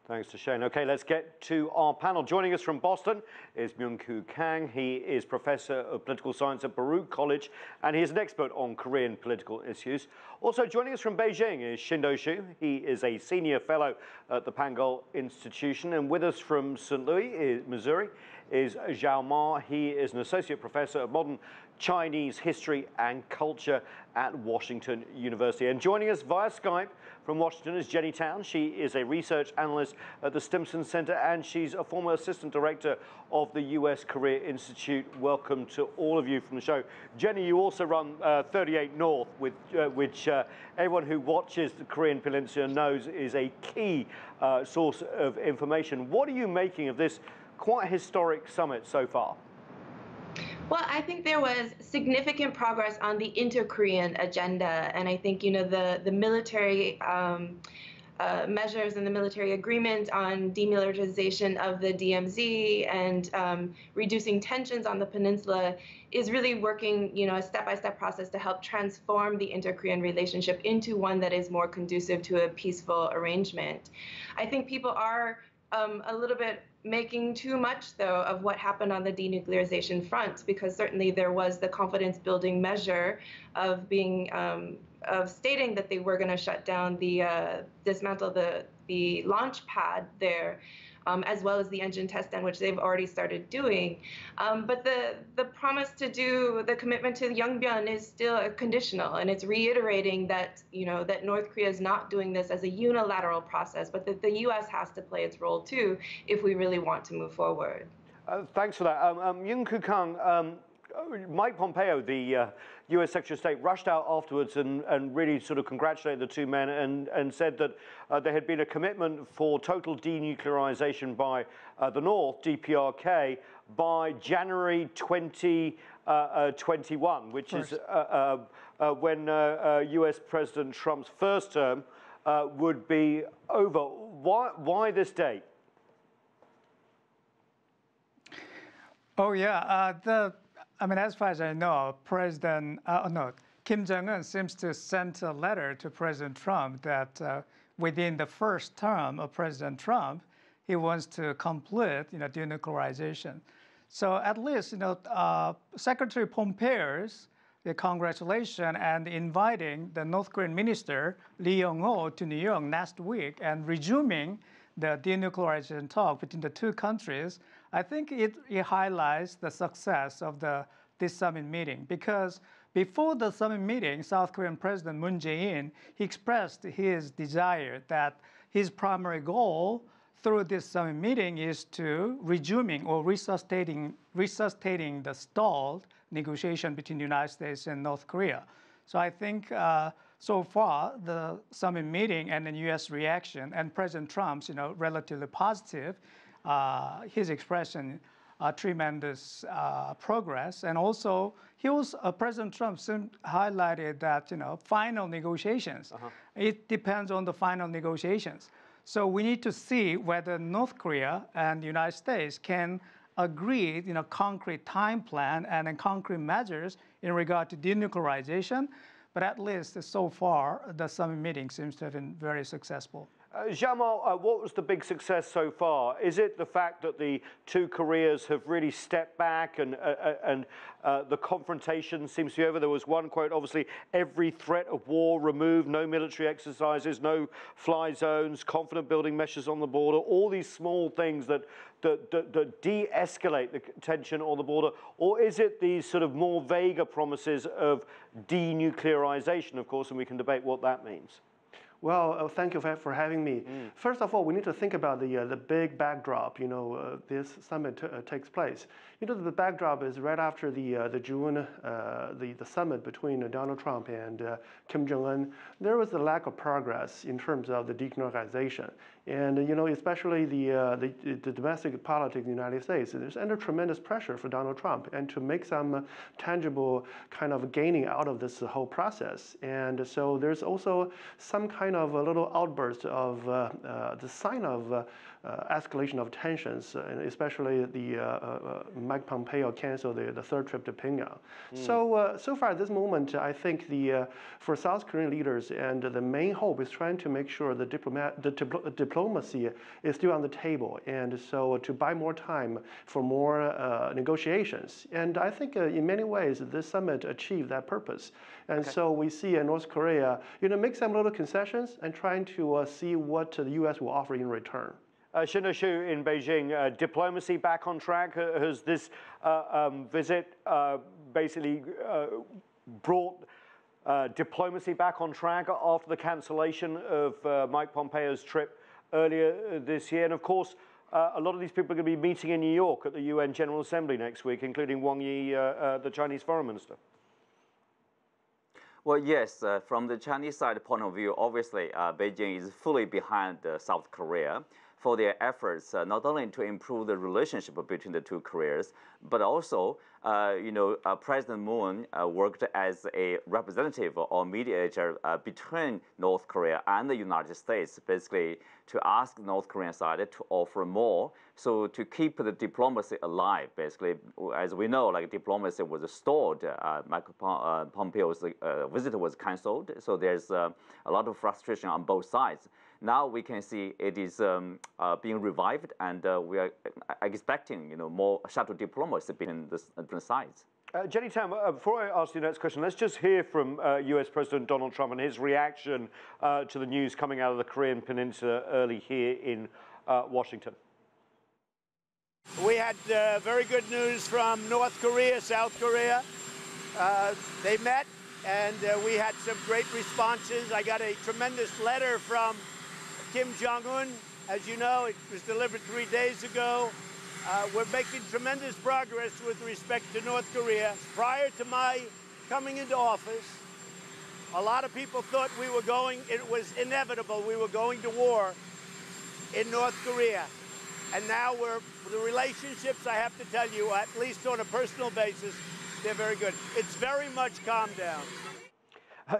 Thanks to Shane. Okay, let's get to our panel. Joining us from Boston is Myung-koo Kang. He is Professor of Political Science at Baruch College, and he is an expert on Korean political issues. Also joining us from Beijing is Qinduo Xu. He is a Senior Fellow at the Pangoal Institution. And with us from St. Louis, Missouri, is Zhao Ma. He is an Associate Professor of Modern Chinese History and Culture at Washington University. And joining us via Skype from Washington is Jenny Town. She is a research analyst at the Stimson Center, and she's a former assistant director of the U.S. Korea Institute. Welcome to all of you from the show. Jenny, you also run 38 North, which everyone who watches the Korean Peninsula knows is a key source of information. What are you making of this quite historic summit so far? Well, I think there was significant progress on the inter-Korean agenda, and I think the military measures and the military agreement on demilitarization of the DMZ and reducing tensions on the peninsula is really working, a step-by-step process to help transform the inter-Korean relationship into one that is more conducive to a peaceful arrangement. I think people are a little bit making too much, though, of what happened on the denuclearization front, because certainly there was the confidence-building measure of being of stating that they were going to shut down dismantle the launch pad there, as well as the engine test stand, which they've already started doing. But the promise to do the commitment to Yongbyon is still conditional, and it's reiterating that that North Korea is not doing this as a unilateral process, but that the U.S. has to play its role too if we really want to move forward. Thanks for that, Myung-koo Kang. Mike Pompeo, the U.S. Secretary of State, rushed out afterwards and really sort of congratulated the two men and said that there had been a commitment for total denuclearization by the North, DPRK, by January 2021, which is when U.S. President Trump's first term would be over. Why this date? Oh, yeah. As far as I know, Kim Jong-un seems to send a letter to President Trump that within the first term of President Trump, he wants to complete, denuclearization. So at least, Secretary Pompeo's the congratulation and inviting the North Korean minister Lee Young-ho to New York last week and resuming the denuclearization talk between the two countries. I think it highlights the success of this summit meeting, because before the summit meeting, South Korean President Moon Jae-in, he expressed his desire that his primary goal through this summit meeting is to resuming or resuscitating the stalled negotiation between the United States and North Korea. So I think so far the summit meeting and the U.S. reaction and President Trump's relatively positive, his expression tremendous progress, and also President Trump highlighted that final negotiations. It depends on the final negotiations. So we need to see whether North Korea and the United States can agree, concrete time plan and concrete measures in regard to denuclearization. But at least so far, the summit meeting seems to have been very successful. Zhao Ma, what was the big success so far? Is it the fact that the two Koreas have really stepped back and the confrontation seems to be over? There was one quote, obviously, every threat of war removed, no military exercises, no fly zones, confident building measures on the border, all these small things that de-escalate the tension on the border? Or is it these sort of more vaguer promises of denuclearization, of course, and we can debate what that means? Well, thank you for having me. First of all, we need to think about the big backdrop. This summit takes place. The backdrop is right after the June the summit between Donald Trump and Kim Jong-un. There was a lack of progress in terms of the denuclearization, and especially the domestic politics in the United States is under tremendous pressure for Donald Trump and to make some tangible kind of gaining out of this whole process. And so there's also some kind of a little outburst of the sign of escalation of tensions, especially the Mike Pompeo canceled the third trip to Pyongyang. So far at this moment, I think for South Korean leaders, and the main hope is trying to make sure the diplomacy is still on the table, and so to buy more time for more negotiations. And I think in many ways this summit achieved that purpose. And so we see North Korea, make some little concessions and trying to see what the U.S. will offer in return. Qinduo Xu in Beijing, diplomacy back on track. Has this visit basically brought diplomacy back on track after the cancellation of Mike Pompeo's trip earlier this year? And of course, a lot of these people are going to be meeting in New York at the UN General Assembly next week, including Wang Yi, the Chinese foreign minister. Well, yes, from the Chinese side point of view, obviously, Beijing is fully behind South Korea for their efforts, not only to improve the relationship between the two Koreas, but also, President Moon worked as a representative or mediator between North Korea and the United States, basically to ask North Korean side to offer more, so to keep the diplomacy alive. Basically, as we know, like diplomacy was stalled. Michael Pompeo's visit was canceled, so there's a lot of frustration on both sides. Now we can see it is being revived, and we are expecting, more shuttle diplomacy between the sides. Jenny Tam, before I ask you the next question, let's just hear from US President Donald Trump and his reaction to the news coming out of the Korean Peninsula early here in Washington. We had very good news from North Korea, South Korea. They met, and we had some great responses. I got a tremendous letter from Kim Jong-un. As you know, it was delivered 3 days ago. We're making tremendous progress with respect to North Korea. Prior to my coming into office, a lot of people thought it was inevitable, we were going to war in North Korea. And now the relationships, I have to tell you, at least on a personal basis, they're very good. It's very much calmed down.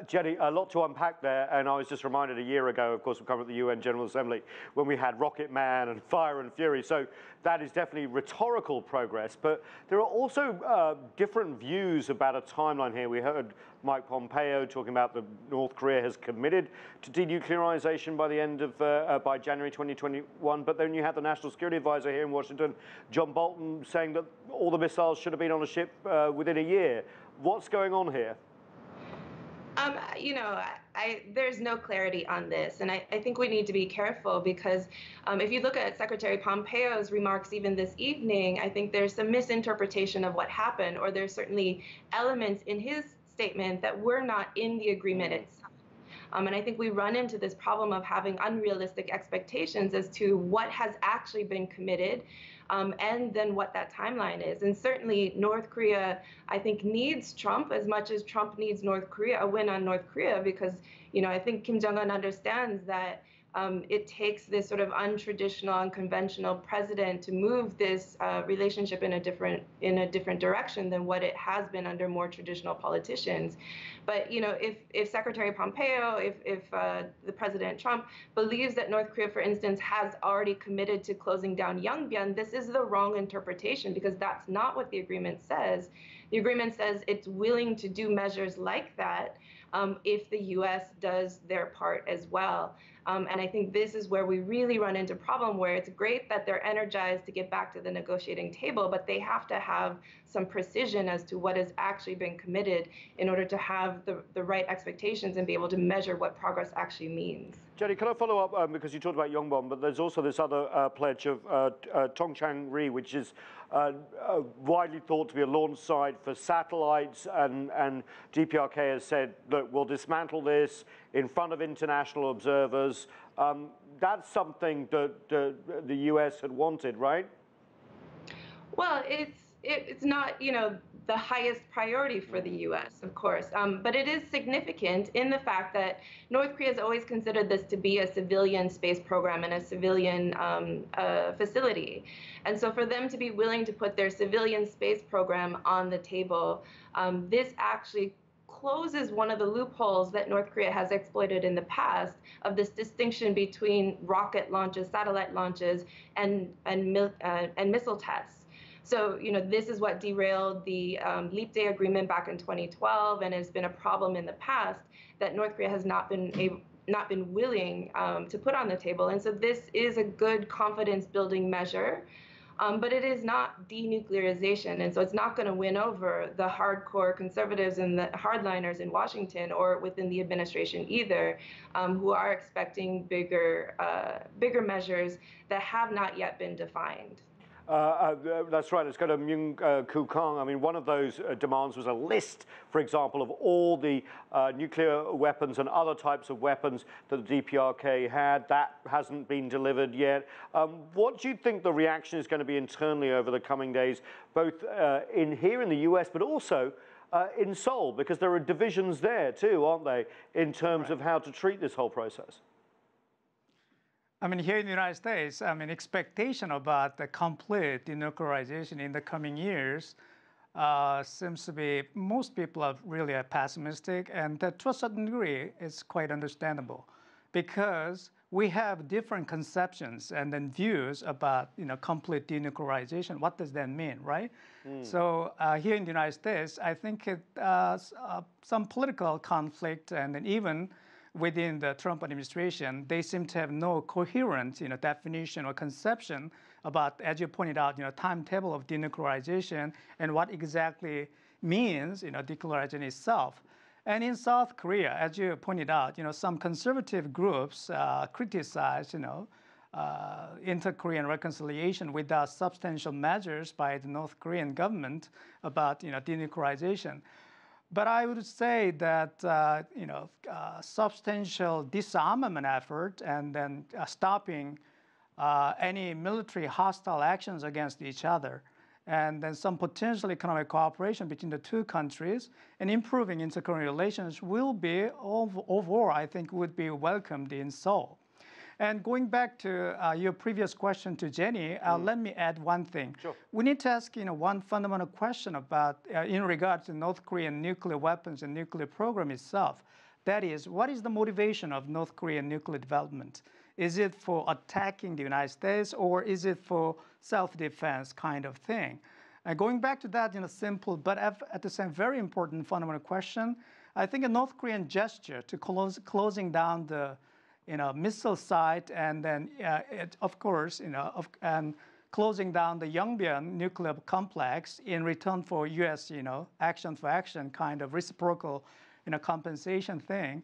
Jenny, a lot to unpack there, and I was just reminded a year ago, of course, we come at the UN General Assembly, when we had Rocket Man and Fire and Fury, so that is definitely rhetorical progress, but there are also different views about a timeline here. We heard Mike Pompeo talking about North Korea has committed to denuclearization by the end of, by January 2021, but then you have the National Security Advisor here in Washington, John Bolton, saying that all the missiles should have been on a ship within a year. What's going on here? There's no clarity on this, and I think we need to be careful because if you look at Secretary Pompeo's remarks even this evening, I think there's some misinterpretation of what happened, or there's certainly elements in his statement that were not in the agreement itself. And I think we run into this problem of having unrealistic expectations as to what has actually been committed, and then what that timeline is. And certainly North Korea, I think, needs Trump as much as Trump needs North Korea, a win on North Korea, because, I think Kim Jong-un understands that it takes this sort of untraditional, unconventional president to move this relationship in a different direction than what it has been under more traditional politicians. But if Secretary Pompeo, if the President Trump believes that North Korea, for instance, has already committed to closing down Yongbyon, this is the wrong interpretation, because that's not what the agreement says. The agreement says it's willing to do measures like that if the U.S. does their part as well. And I think this is where we really run into a problem where it's great that they're energized to get back to the negotiating table, but they have to have some precision as to what has actually been committed in order to have the right expectations and be able to measure what progress actually means. Jenny, can I follow up, because you talked about Yongbyon, but there's also this other pledge of Tongchang-ri, which is widely thought to be a launch site for satellites, and DPRK has said, look, we'll dismantle this in front of international observers. That's something that the US had wanted, right? Well, it's not, the highest priority for the U.S., of course, but it is significant in the fact that North Korea has always considered this to be a civilian space program and a civilian facility. And so for them to be willing to put their civilian space program on the table, this actually closes one of the loopholes that North Korea has exploited in the past of this distinction between rocket launches, satellite launches, and missile tests. So, this is what derailed the Leap Day agreement back in 2012, and has been a problem in the past that North Korea has not been not been willing to put on the table. And so this is a good confidence building measure. But it is not denuclearization. And so it's not going to win over the hardcore conservatives and the hardliners in Washington or within the administration either, who are expecting bigger measures that have not yet been defined. That's right. Let's go to Myung-koo Kang. I mean, one of those demands was a list, for example, of all the nuclear weapons and other types of weapons that the DPRK had. That hasn't been delivered yet. What do you think the reaction is going to be internally over the coming days, both here in the US, but also in Seoul? Because there are divisions there too, aren't they, in terms of how to treat this whole process? I mean, here in the United States, I mean, expectation about the complete denuclearization in the coming years seems to be, most people are really pessimistic, and that to a certain degree, it's quite understandable, because we have different conceptions and then views about, complete denuclearization. What does that mean, right? So here in the United States, I think some political conflict, and then even within the Trump administration, they seem to have no coherent, definition or conception about, as you pointed out, timetable of denuclearization and what exactly means, denuclearization itself. And in South Korea, as you pointed out, some conservative groups criticize, inter-Korean reconciliation without substantial measures by the North Korean government about, denuclearization. But I would say that substantial disarmament effort and then stopping any military hostile actions against each other, and then some potential economic cooperation between the two countries and improving inter-Korean relations will be overall, I think, would be welcomed in Seoul. And going back to your previous question to Jenny, let me add one thing. Sure. We need to ask, one fundamental question about, in regard to North Korean nuclear weapons and nuclear program itself. That is, what is the motivation of North Korean nuclear development? Is it for attacking the United States, or is it for self-defense kind of thing? And going back to that, simple but at the same very important fundamental question, I think a North Korean gesture to closing down the missile site, and then, of course, and closing down the Yongbyon nuclear complex in return for U.S., action for action kind of reciprocal, compensation thing.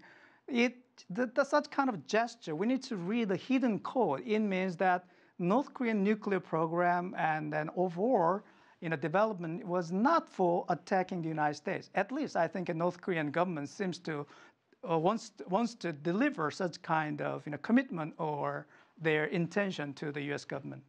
Such kind of gesture, we need to read the hidden code. It means that North Korean nuclear program and then overall, development was not for attacking the United States. At least I think the North Korean government seems to wants to deliver such kind of commitment or their intention to the U.S. government.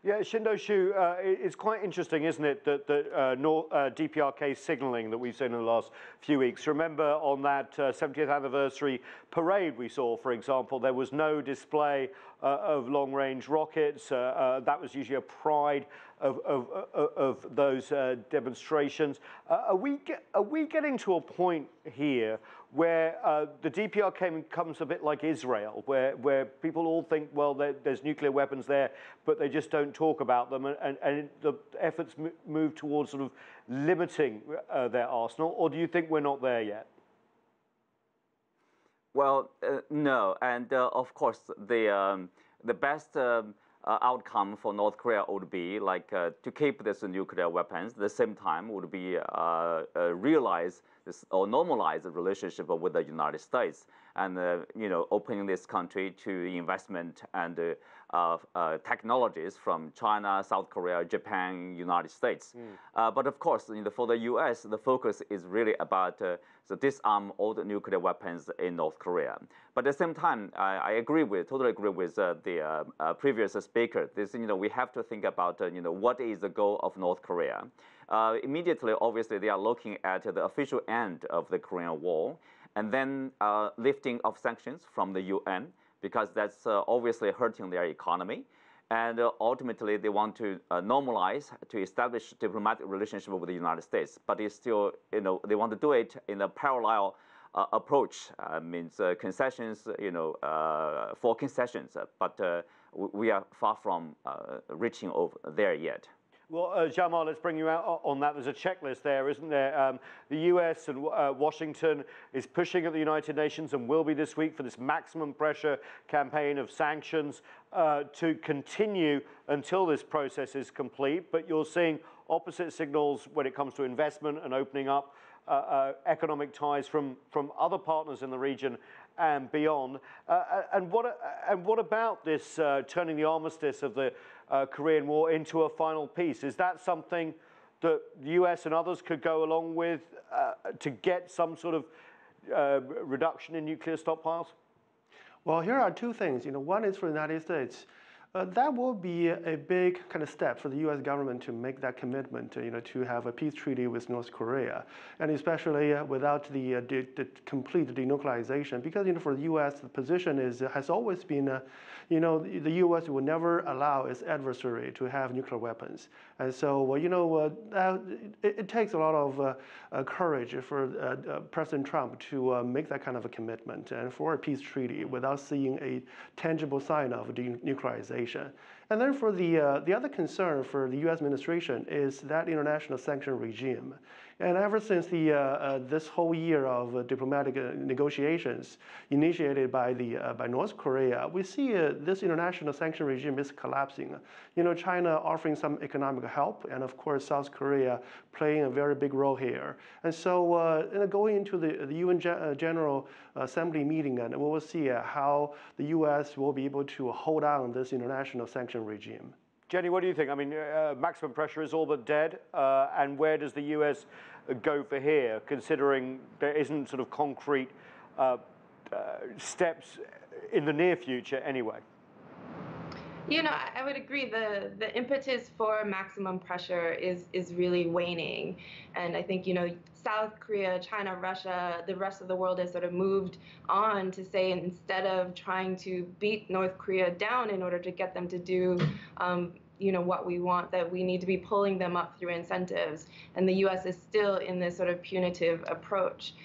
Yeah, Qinduo Xu, it's quite interesting, isn't it, that DPRK signaling that we've seen in the last few weeks. Remember on that 70th anniversary parade we saw, for example, there was no display of long-range rockets. That was usually a pride of those demonstrations. Are we getting to a point here where the DPRK becomes a bit like Israel, where people all think, well, there's nuclear weapons there, but they just don't talk about them, and the efforts move towards sort of limiting their arsenal? Or do you think we're not there yet? Well, no, and of course, the best outcome for North Korea would be like to keep this nuclear weapons. At the same time, would be realize this or normalize the relationship with the United States, and opening this country to investment and technologies from China, South Korea, Japan, United States. But of course, for the U.S., the focus is really about disarm all the nuclear weapons in North Korea. But at the same time, I totally agree with the previous speaker. We have to think about what is the goal of North Korea. Immediately, obviously, they are looking at the official end of the Korean War, and then lifting of sanctions from the UN, because that's obviously hurting their economy. And ultimately, they want to normalize, to establish diplomatic relationship with the United States. But it's still, they want to do it in a parallel approach, means concessions, for concessions. But we are far from reaching over there yet. Well, Zhao Ma, let's bring you out on that. There's a checklist there, isn't there? The US and Washington is pushing at the United Nations and will be this week for this maximum pressure campaign of sanctions to continue until this process is complete. But you're seeing opposite signals when it comes to investment and opening up economic ties from other partners in the region and beyond. And what about this turning the armistice of the Korean War into a final peace? Is that something that the US and others could go along with to get some sort of reduction in nuclear stockpiles? Well, here are two things. One is for the United States. That will be a big kind of step for the U.S. government to make that commitment, to have a peace treaty with North Korea, and especially without the complete denuclearization. Because for the U.S., the position has always been, the U.S. will never allow its adversary to have nuclear weapons, and so it takes a lot of courage for President Trump to make that kind of a commitment and for a peace treaty without seeing a tangible sign of denuclearization. And then for the other concern for the U.S. administration is that international sanction regime. And ever since this whole year of diplomatic negotiations initiated by North Korea, we see this international sanction regime is collapsing. China offering some economic help, and of course South Korea playing a very big role here. And so going into the UN General Assembly meeting, and we will see how the U.S. will be able to hold on this international sanction regime. Jenny, what do you think? I mean, maximum pressure is all but dead, and where does the U.S. go for here, considering there isn't sort of concrete steps in the near future anyway? I would agree. The impetus for maximum pressure is really waning, and I think South Korea, China, Russia, the rest of the world has sort of moved on to say instead of trying to beat North Korea down in order to get them to do what we want, that we need to be pulling them up through incentives, and the U.S. is still in this sort of punitive approach.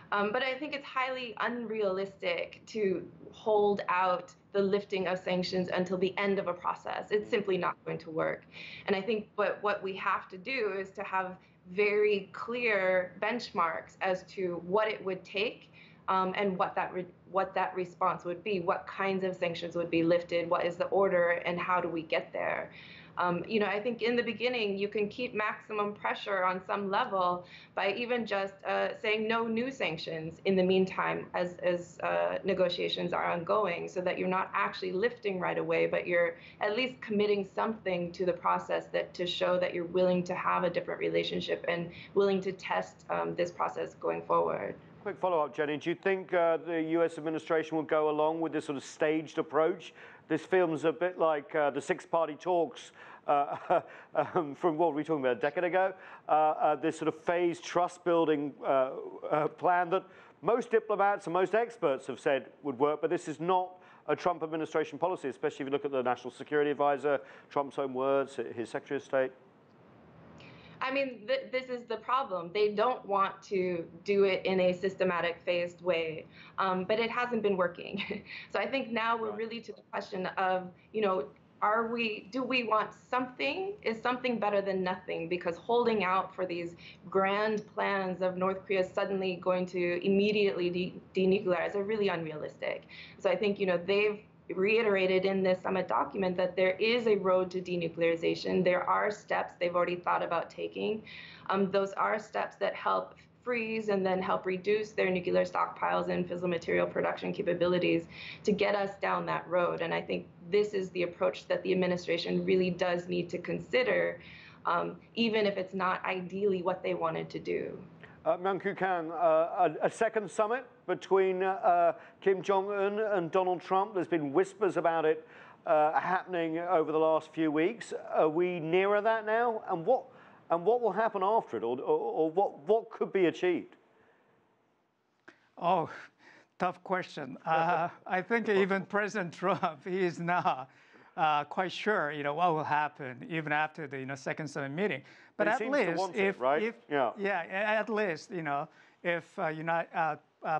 But I think it's highly unrealistic to hold out the lifting of sanctions until the end of a process. It's simply not going to work. And I think what we have to do is to have very clear benchmarks as to what it would take and what that response would be, what kinds of sanctions would be lifted, what is the order, and how do we get there. I think in the beginning, you can keep maximum pressure on some level by even just saying no new sanctions in the meantime as negotiations are ongoing, so that you're not actually lifting right away, but you're at least committing something to the process to show that you're willing to have a different relationship and willing to test this process going forward. Quick follow-up, Jenny. Do you think the U.S. administration will go along with this sort of staged approach? This feels a bit like the six-party talks from what were we talking about, a decade ago? This sort of phased trust-building plan that most diplomats and most experts have said would work, but this is not a Trump administration policy, especially if you look at the National Security Advisor, Trump's own words, his Secretary of State. I mean, this is the problem. They don't want to do it in a systematic, phased way, but it hasn't been working. So I think now we're really to the question of, do we want something? Is something better than nothing? Because holding out for these grand plans of North Korea suddenly going to immediately denuclearize are really unrealistic. So I think, they've reiterated in this summit document that there is a road to denuclearization. There are steps they've already thought about taking. Those are steps that help freeze and then help reduce their nuclear stockpiles and fissile material production capabilities to get us down that road. And I think this is the approach that the administration really does need to consider, even if it's not ideally what they wanted to do. Myung-koo Kang, a second summit between Kim Jong-un and Donald Trump. There's been whispers about it happening over the last few weeks. Are we nearer that now? And what will happen after it, or what could be achieved? Oh, tough question. I think even President Trump, he is not quite sure, what will happen even after the second summit meeting. But at least at least if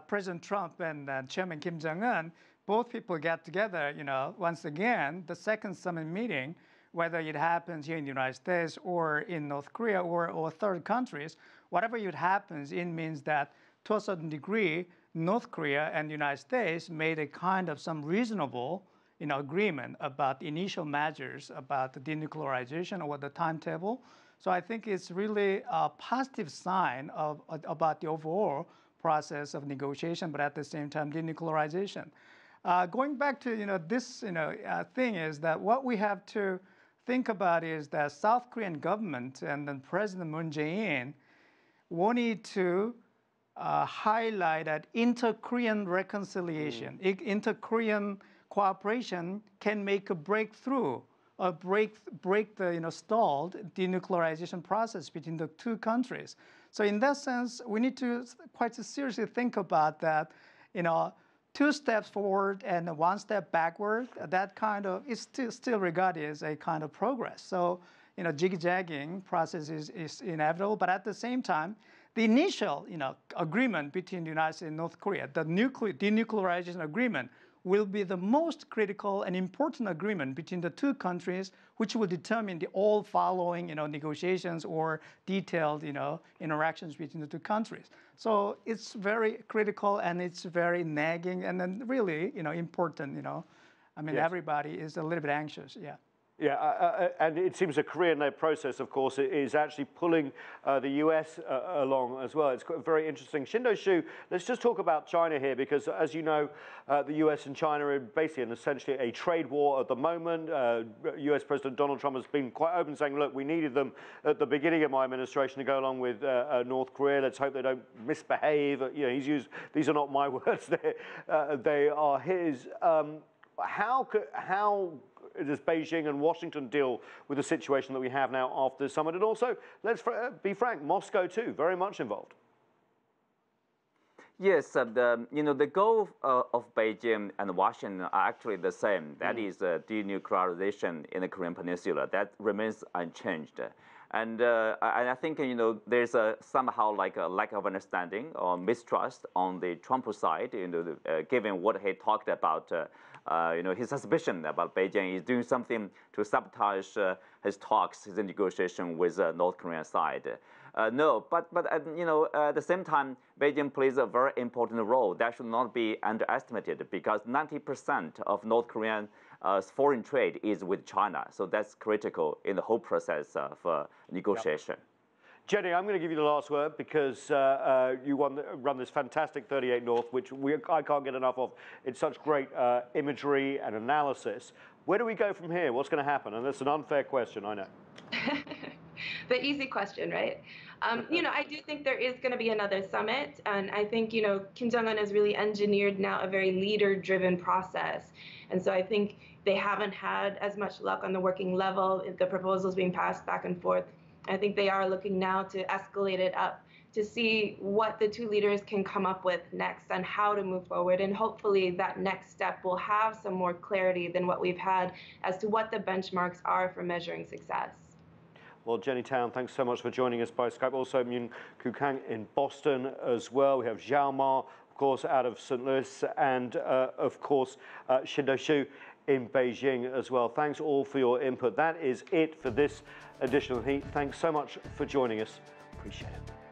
President Trump and Chairman Kim Jong-un, both people get together, once again, the second summit meeting whether it happens here in the United States or in North Korea or third countries, whatever it happens, it means that to a certain degree, North Korea and the United States made a kind of some reasonable agreement about the initial measures about the denuclearization or the timetable. So I think it's really a positive sign about the overall process of negotiation, but at the same time, denuclearization. Going back to this thing is that what we have to think about is that South Korean government and then President Moon Jae-in wanted to highlight that inter-Korean reconciliation, inter-Korean cooperation can make a breakthrough or break the stalled denuclearization process between the two countries. So in that sense, we need to quite seriously think about that, 2 steps forward and 1 step backward. That kind of is still regarded as a kind of progress. So jig-jagging process is inevitable, but at the same time, the initial agreement between the United States and North Korea, the denuclearization agreement, will be the most critical and important agreement between the two countries, which will determine the all following negotiations or detailed interactions between the two countries. So it's very critical and it's very nagging and then really important. I mean, yes. Everybody is a little bit anxious. Yeah. Yeah, and it seems the Korean-led process, of course, is actually pulling the US along as well. It's very interesting. Qinduo Xu, let's just talk about China here, because as you know, the US and China are basically in essentially a trade war at the moment. US President Donald Trump has been quite open, saying, look, we needed them at the beginning of my administration to go along with North Korea. Let's hope they don't misbehave. He's used, these are not my words, they are his. How does Beijing and Washington deal with the situation that we have now after the summit? And also, let's be frank, Moscow too, very much involved. Yes, the goal of Beijing and Washington are actually the same. That is denuclearization in the Korean Peninsula. That remains unchanged. And I think there's somehow like a lack of understanding or mistrust on the Trump side. Given what he talked about, his suspicion about Beijing is doing something to sabotage his talks, his negotiation with North Korean side. No, but at the same time, Beijing plays a very important role that should not be underestimated, because 90% of North Korean foreign trade is with China. So that's critical in the whole process of negotiation. Yep. Jenny, I'm going to give you the last word, because you run this fantastic 38 North, which I can't get enough of. It's such great imagery and analysis. Where do we go from here? What's going to happen? And that's an unfair question, I know. The easy question, right? I do think there is going to be another summit. And I think, Kim Jong-un has really engineered now a very leader-driven process. And so I think they haven't had as much luck on the working level, the proposals being passed back and forth. I think they are looking now to escalate it up to see what the two leaders can come up with next and how to move forward. And hopefully that next step will have some more clarity than what we've had as to what the benchmarks are for measuring success. Well, Jenny Town, thanks so much for joining us by Skype. Also, Myung-koo Kang in Boston as well. We have Zhao Ma, of course, out of St. Louis, and of course, Qinduo Xu in Beijing as well. Thanks all for your input. That is it for this edition of Heat. Thanks so much for joining us. Appreciate it.